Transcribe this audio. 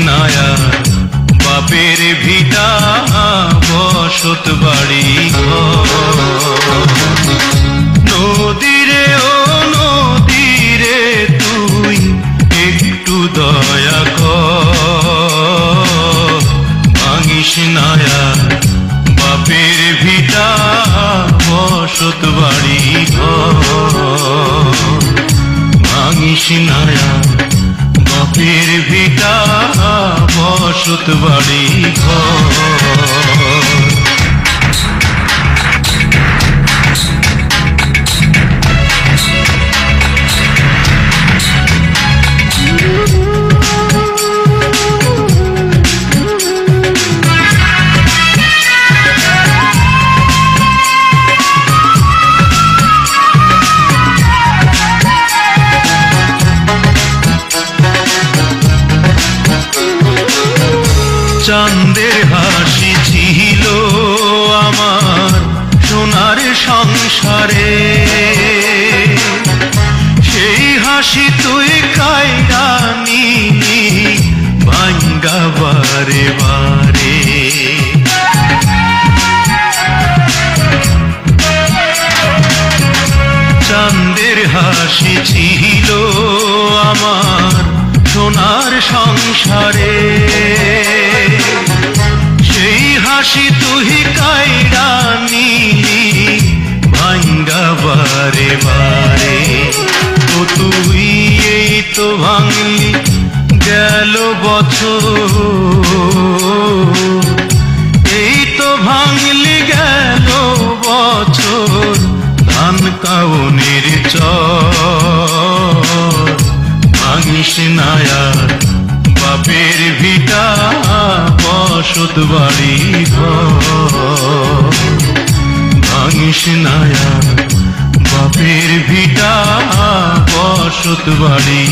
নায়া বাপের ভিটা বসত বাড়ি নদীরে ও নদীরে তুই একটু দয়া কর ভাঙিস নায়া বাপের ভিটা বসত বাড়ি ভাঙিস নায়া বাপের ভিটা বসত বাড়ি চাঁদের হাসি ছিল আমার সোনার সংসারে সেই হাসি তুই কাইরা নিলি ভাঙ্গা বারে বারে চাঁদের হাসি ছিল আমার সোনার সংসারে সেই হাসি তুই কাইরা নিলি ভাঙ্গা বারে বারে ও তুই এই তো ভাঙলি গেল বছর এই তো ভাঙলি গেল বছর ধান কাউনের চর ভাঙিস নায়া বাপের ভিটা বসত বাড়ি ভাঙিস নায়া বাপের ভিটা বসত বাড়ি